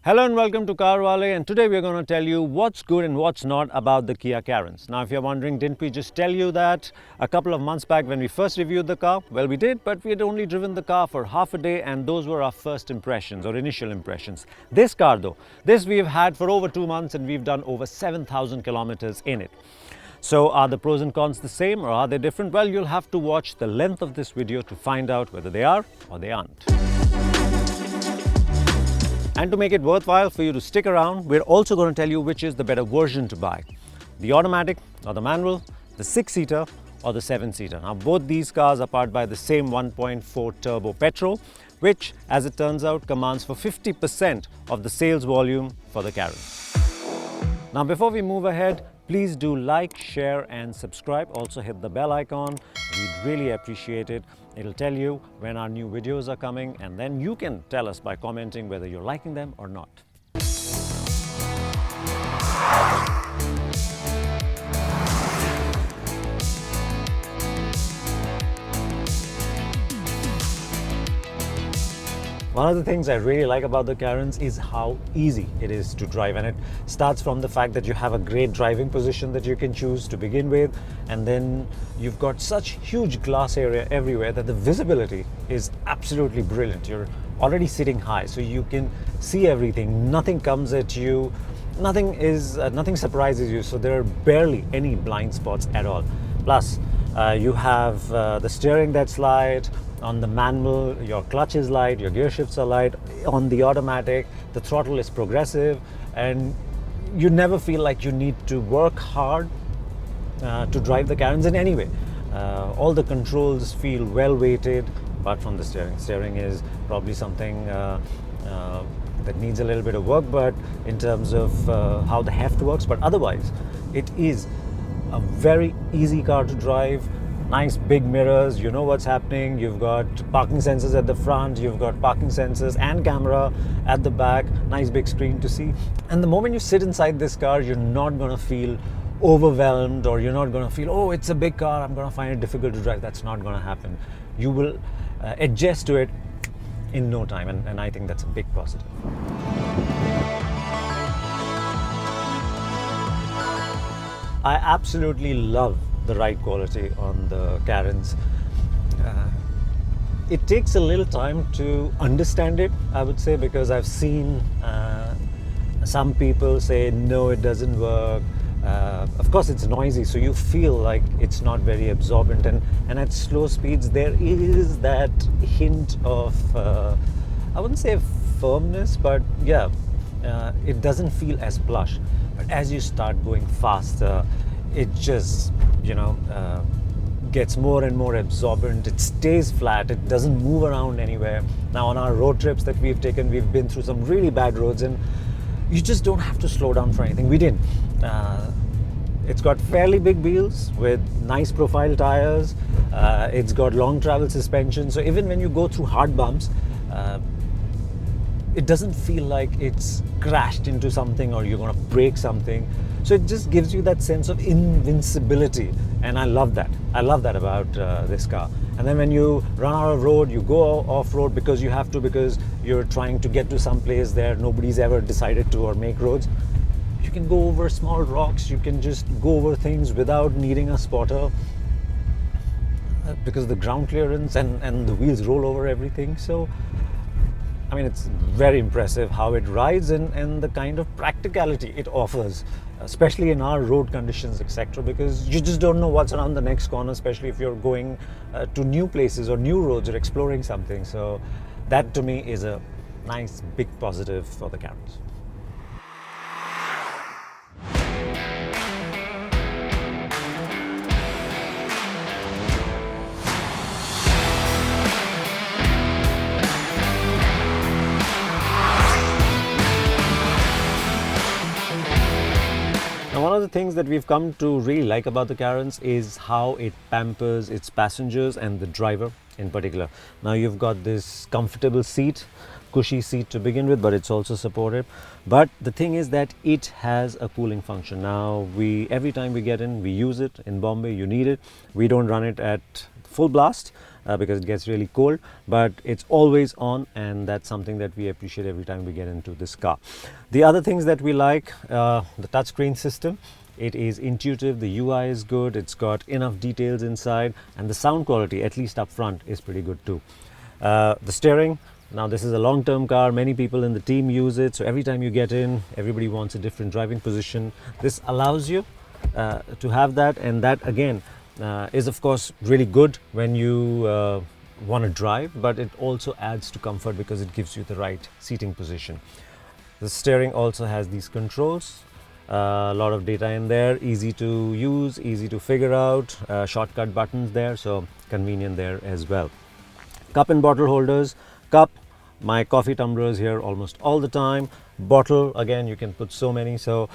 Hello and welcome to CarWale, and today we're going to tell you what's good and what's not about the Kia Carens. Now if you're wondering, didn't we just tell you that a couple of months back when we first reviewed the car? Well, we did, but we had only driven the car for half a day and those were our first impressions or initial impressions. This car though, this we've had for over 2 months and we've done over 7,000 kilometers in it. So are the pros and cons the same or are they different? Well, you'll have to watch the length of this video to find out whether they are or they aren't. And to make it worthwhile for you to stick around, we're also going to tell you which is the better version to buy. The automatic or the manual, the 6-seater or the 7-seater. Now both these cars are powered by the same 1.4 turbo petrol, which as it turns out commands for 50% of the sales volume for the Carens. Now before we move ahead, please do like, share and subscribe. Also hit the bell icon. We'd really appreciate it. It'll tell you when our new videos are coming and then you can tell us by commenting whether you're liking them or not. One of the things I really like about the Carens is how easy it is to drive, and it starts from the fact that you have a great driving position that you can choose to begin with, and then you've got such huge glass area everywhere that the visibility is absolutely brilliant. You're already sitting high so you can see everything, nothing comes at you, nothing surprises you, so there are barely any blind spots at all. Plus you have the steering that's light. On the manual, your clutch is light, your gear shifts are light. On the automatic, the throttle is progressive, and you never feel like you need to work hard to drive the Carens in any way. All the controls feel well weighted, apart from the steering. Steering is probably something that needs a little bit of work, but in terms of how the heft works, but otherwise, it is a very easy car to drive. Nice big mirrors, you know what's happening. You've got parking sensors at the front, you've got parking sensors and camera at the back, nice big screen to see. And the moment you sit inside this car, you're not going to feel overwhelmed, or you're not going to feel, oh, it's a big car, I'm going to find it difficult to drive. That's not going to happen. You will adjust to it in no time, and I think that's a big positive. I absolutely love the ride quality on the Carens. It takes a little time to understand it, I would say, because I've seen some people say no, it doesn't work. Of course it's noisy, so you feel like it's not very absorbent, and at slow speeds there is that hint of I wouldn't say firmness, but yeah, it doesn't feel as plush. But as you start going faster, it just, gets more and more absorbent. It stays flat, it doesn't move around anywhere. Now on our road trips that we've taken, we've been through some really bad roads and you just don't have to slow down for anything. We didn't. It's got fairly big wheels with nice profile tires. It's got long travel suspension, so even when you go through hard bumps, it doesn't feel like it's crashed into something or you're going to break something. So it just gives you that sense of invincibility, and I love that. I love that about this car. And then when you run out of road, you go off-road because you have to, because you're trying to get to some place there nobody's ever decided to or make roads. You can go over small rocks, you can just go over things without needing a spotter, because the ground clearance and the wheels roll over everything. So I mean, it's very impressive how it rides and the kind of practicality it offers, especially in our road conditions, etc. Because you just don't know what's around the next corner, especially if you're going to new places or new roads or exploring something. So that to me is a nice big positive for the Carens. One of the things that we've come to really like about the Carens is how it pampers its passengers and the driver in particular. Now you've got this comfortable seat, cushy seat to begin with, but it's also supportive. But the thing is that it has a cooling function. Now, every time we get in, we use it. In Bombay, you need it. We don't run it at full blast because it gets really cold, but it's always on, and that's something that we appreciate every time we get into this car. The other things that we like, the touchscreen system. It is intuitive, the UI is good, it's got enough details inside, and the sound quality, at least up front, is pretty good too. The steering, now this is a long-term car, many people in the team use it, so every time you get in, everybody wants a different driving position. This allows you to have that, and that again is of course really good when you want to drive, but it also adds to comfort because it gives you the right seating position. The steering also has these controls. A lot of data in there, easy to use, easy to figure out, shortcut buttons there, so convenient there as well. Cup and bottle holders. Cup, my coffee tumblers here almost all the time. Bottle, again, you can put so many, so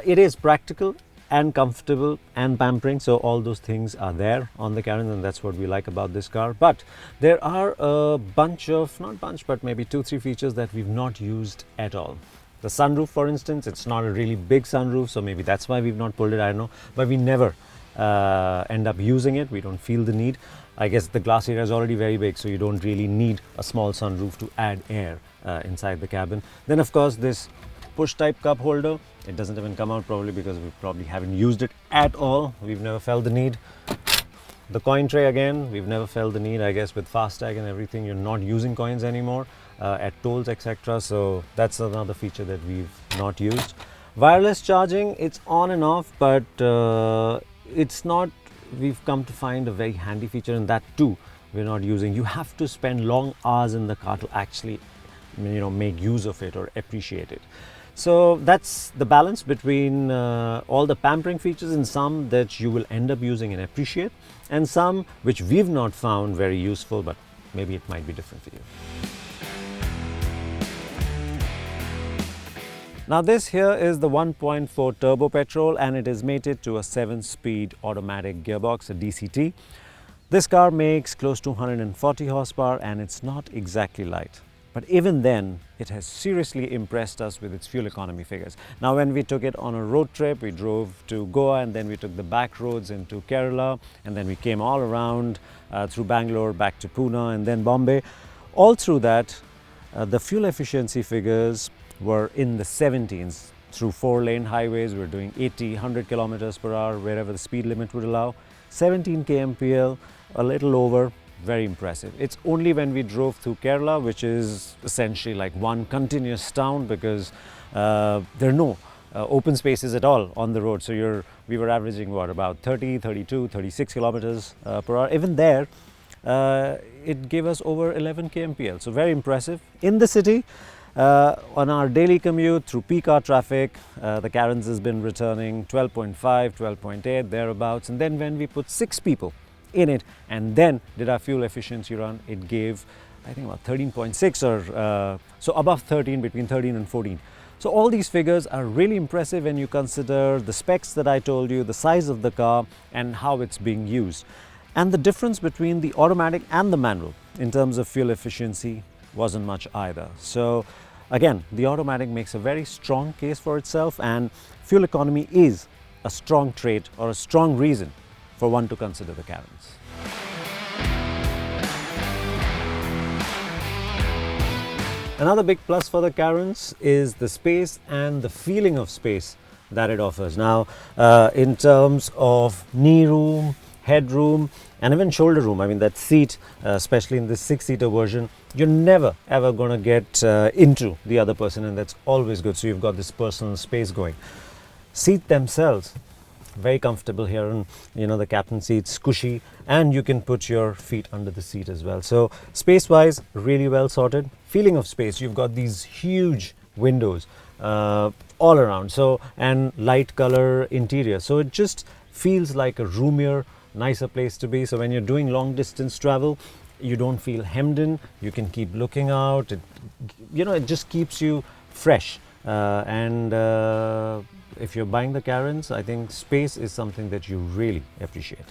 it is practical and comfortable and pampering, so all those things are there on the Carens, and that's what we like about this car. But there are a bunch of, not bunch, but maybe 2-3 features that we've not used at all. The sunroof, for instance, it's not a really big sunroof, so maybe that's why we've not pulled it, I don't know. But we never end up using it. We don't feel the need. I guess the glass area is already very big, so you don't really need a small sunroof to add air inside the cabin. Then, of course, this push-type cup holder. It doesn't even come out probably because we probably haven't used it at all. We've never felt the need. The coin tray, again, we've never felt the need. I guess with FASTag and everything, you're not using coins anymore. At tolls, etc. So that's another feature that we've not used. Wireless charging, it's on and off, but it's not, we've come to find a very handy feature, and that too we're not using. You have to spend long hours in the car to actually, make use of it or appreciate it. So that's the balance between all the pampering features, and some that you will end up using and appreciate, and some which we've not found very useful, but maybe it might be different for you. Now this here is the 1.4 turbo petrol, and it is mated to a 7-speed automatic gearbox, a DCT. This car makes close to 140 horsepower, and it's not exactly light. But even then, it has seriously impressed us with its fuel economy figures. Now when we took it on a road trip, we drove to Goa, and then we took the back roads into Kerala, and then we came all around through Bangalore, back to Pune, and then Bombay. All through that, the fuel efficiency figures were in the 17s. Through 4-lane highways, we're doing 80, 100 kilometers per hour, wherever the speed limit would allow. 17 kmpl, a little over, very impressive. It's only when we drove through Kerala, which is essentially like one continuous town, because there are no open spaces at all on the road. So we were averaging what, about 30, 32, 36 kilometers per hour. Even there, it gave us over 11 kmpl. So very impressive. In the city, on our daily commute through peak hour traffic, the Carens has been returning 12.5, 12.8, thereabouts. And then when we put 6 people in it and then did our fuel efficiency run, it gave, I think, about 13.6 or so above 13, between 13 and 14. So all these figures are really impressive when you consider the specs that I told you, the size of the car, and how it's being used. And the difference between the automatic and the manual in terms of fuel efficiency wasn't much either. So again, the automatic makes a very strong case for itself, and fuel economy is a strong trait or a strong reason for one to consider the Carens. Another big plus for the Carens is the space and the feeling of space that it offers. Now, in terms of knee room, headroom, and even shoulder room, I mean that seat, especially in this 6-seater version, you're never ever going to get into the other person, and that's always good. So you've got this personal space going. Seat themselves, very comfortable here, and the captain seat's cushy, and you can put your feet under the seat as well. So space wise, really well sorted. Feeling of space, you've got these huge windows all around, so, and light color interior, so it just feels like a roomier, nicer place to be. So when you're doing long distance travel, you don't feel hemmed in, you can keep looking out, it just keeps you fresh. If you're buying the Carens, I think space is something that you really appreciate.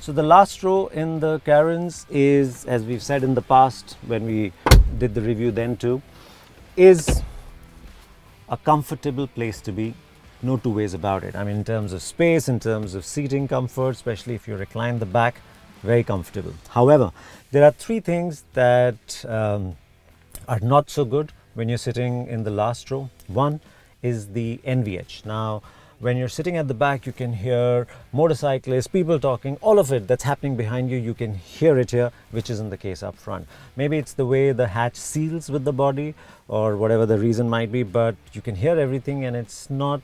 So the last row in the Carens is, as we've said in the past when we did the review then too, is a comfortable place to be. No two ways about it. I mean, in terms of space, in terms of seating comfort, especially if you recline the back, very comfortable. However, there are three things that are not so good when you're sitting in the last row. One is the NVH. Now, when you're sitting at the back, you can hear motorcyclists, people talking, all of it that's happening behind you, you can hear it here, which isn't the case up front. Maybe it's the way the hatch seals with the body or whatever the reason might be, but you can hear everything and it's not,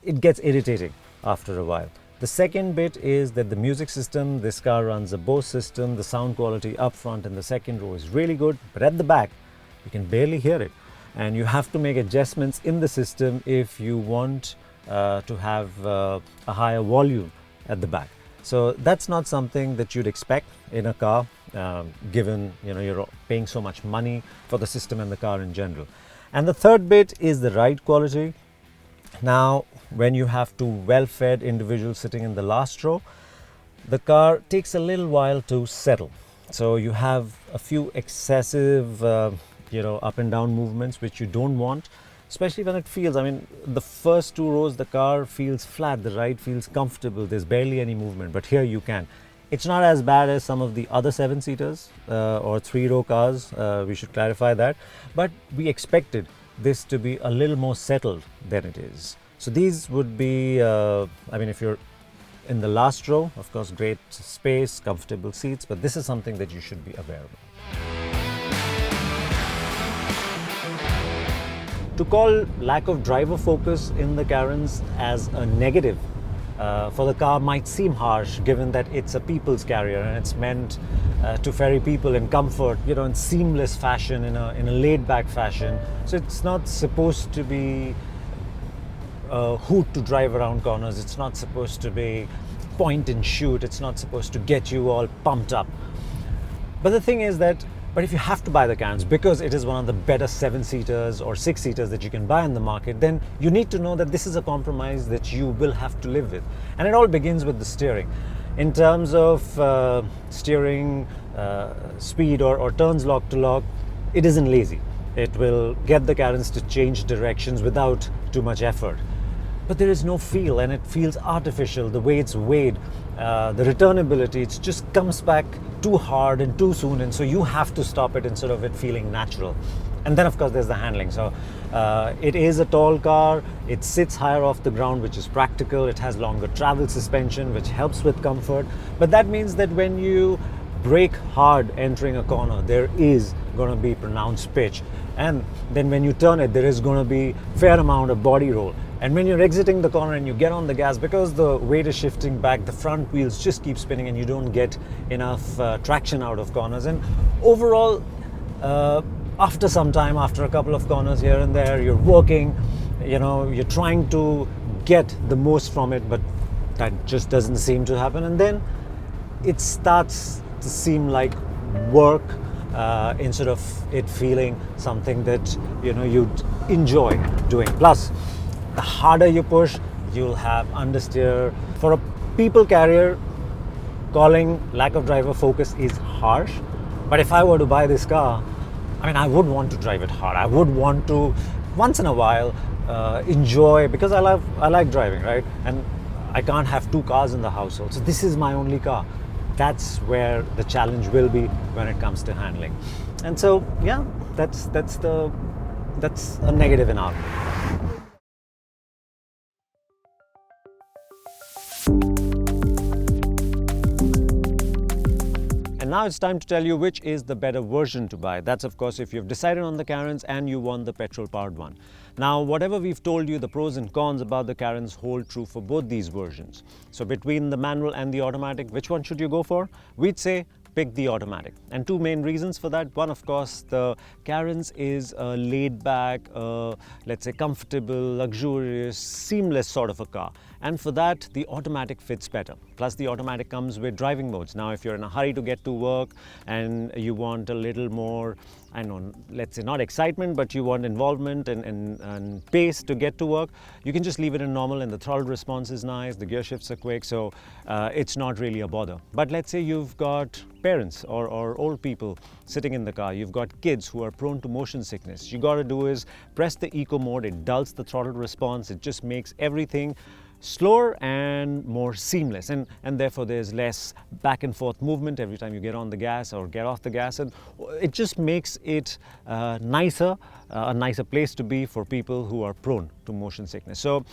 it gets irritating after a while. The second bit is that the music system, this car runs a Bose system, the sound quality up front in the second row is really good, but at the back, you can barely hear it. And you have to make adjustments in the system if you want to have a higher volume at the back. So that's not something that you'd expect in a car, given you're paying so much money for the system and the car in general. And the third bit is the ride quality. Now, when you have two well-fed individuals sitting in the last row, the car takes a little while to settle. So you have a few excessive up and down movements which you don't want, especially when it feels, I mean, the first two rows the car feels flat, the ride feels comfortable, there's barely any movement, but here you can. It's not as bad as some of the other 7-seaters or 3-row cars, we should clarify that, but we expected this to be a little more settled than it is. So these would be, if you're in the last row, of course, great space, comfortable seats, but this is something that you should be aware of. To call lack of driver focus in the Carens as a negative for the car might seem harsh, given that it's a people's carrier and it's meant to ferry people in comfort, in seamless fashion, in a laid-back fashion. So it's not supposed to be a hoot to drive around corners. It's not supposed to be point and shoot. It's not supposed to get you all pumped up. But the thing is that, if you have to buy the Carens because it is one of the better 7-seaters or 6-seaters that you can buy in the market, then you need to know that this is a compromise that you will have to live with. And it all begins with the steering. In terms of steering speed or turns lock to lock, it isn't lazy. It will get the Carens to change directions without too much effort. But there is no feel, and it feels artificial the way it's weighed. The returnability, it just comes back too hard and too soon, and so you have to stop it instead of it feeling natural. And then of course there's the handling. So it is a tall car, it sits higher off the ground, which is practical. It has longer travel suspension, which helps with comfort, but that means that when you brake hard entering a corner, there is going to be pronounced pitch, and then when you turn it, there is going to be fair amount of body roll. And when you're exiting the corner and you get on the gas, because the weight is shifting back, the front wheels just keep spinning and you don't get enough traction out of corners. And overall, after some time, after a couple of corners here and there, you're working, you're trying to get the most from it, but that just doesn't seem to happen. And then it starts to seem like work instead of it feeling something that you'd enjoy doing. Plus, the harder you push, you'll have understeer. For a people carrier, calling lack of driver focus is harsh. But if I were to buy this car, I would want to drive it hard. I would want to, once in a while, enjoy, because I like driving, right? And I can't have two cars in the household. So this is my only car. That's where the challenge will be when it comes to handling. And so, yeah, that's a negative in our view. And now it's time to tell you which is the better version to buy. That's of course if you've decided on the Carens and you want the petrol powered one. Now, whatever we've told you, the pros and cons about the Carens hold true for both these versions. So between the manual and the automatic, which one should you go for? We'd say pick the automatic. And two main reasons for that. One, of course, the Carens is a laid back, let's say comfortable, luxurious, seamless sort of a car. and for that the automatic fits better. Plus the automatic comes with driving modes. Now if you're in a hurry to get to work and you want a little more, I don't know, let's say not excitement, but you want involvement and pace to get to work, you can just leave it in normal and the throttle response is nice, the gear shifts are quick, so it's not really a bother. But let's say you've got parents or old people sitting in the car, you've got kids who are prone to motion sickness. You got to do is press the eco mode, it dulls the throttle response, it just makes everything slower and more seamless, and therefore there's less back and forth movement every time you get on the gas or get off the gas, and it just makes it a nicer place to be for people who are prone to motion sickness. So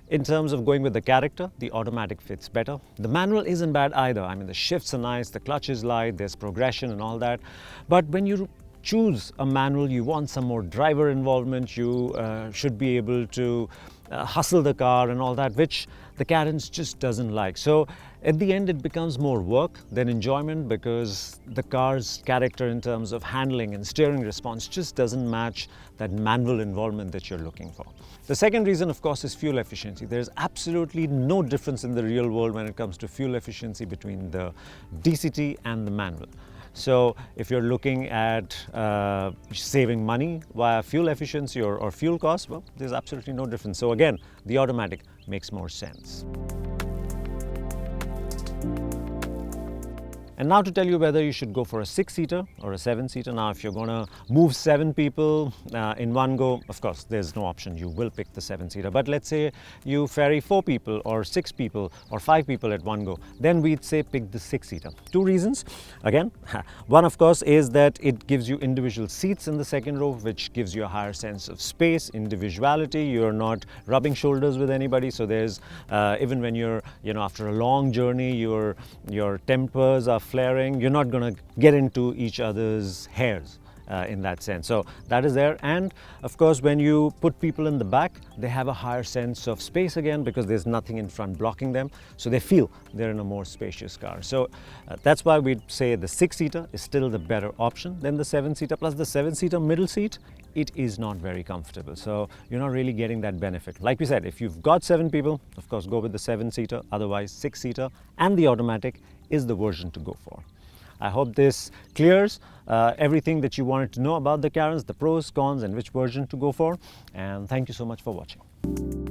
in terms of going with the character, the automatic fits better. The manual isn't bad either. I mean, the shifts are nice, the clutch is light, there's progression and all that, but when you choose a manual, you want some more driver involvement, you should be able to hustle the car and all that, which the Carens just doesn't like. So at the end it becomes more work than enjoyment, because the car's character in terms of handling and steering response just doesn't match that manual involvement that you're looking for. The second reason, of course, is fuel efficiency. There's absolutely no difference in the real world when it comes to fuel efficiency between the DCT and the manual. So if you're looking at saving money via fuel efficiency or fuel costs, well, there's absolutely no difference. So again, the automatic makes more sense. And now to tell you whether you should go for a 6-seater or a 7-seater. Now, if you're going to move 7 people in one go, of course, there's no option. You will pick the 7-seater. But let's say you ferry 4 people or 6 people or 5 people at one go, then we'd say pick the 6-seater. 2 reasons. Again, one, of course, is that it gives you individual seats in the second row, which gives you a higher sense of space, individuality. You're not rubbing shoulders with anybody. So there's, even when you're, after a long journey, your tempers are flaring, you're not going to get into each other's hairs in that sense. So that is there. And of course, when you put people in the back, they have a higher sense of space again, because there's nothing in front blocking them. So they feel they're in a more spacious car. So that's why we'd say the 6-seater is still the better option than the 7-seater. Plus the 7-seater middle seat, it is not very comfortable. So you're not really getting that benefit. Like we said, if you've got 7 people, of course, go with the 7-seater. Otherwise, 6-seater and the automatic is the version to go for. I hope this clears everything that you wanted to know about the Carens, the pros, cons, and which version to go for. And thank you so much for watching.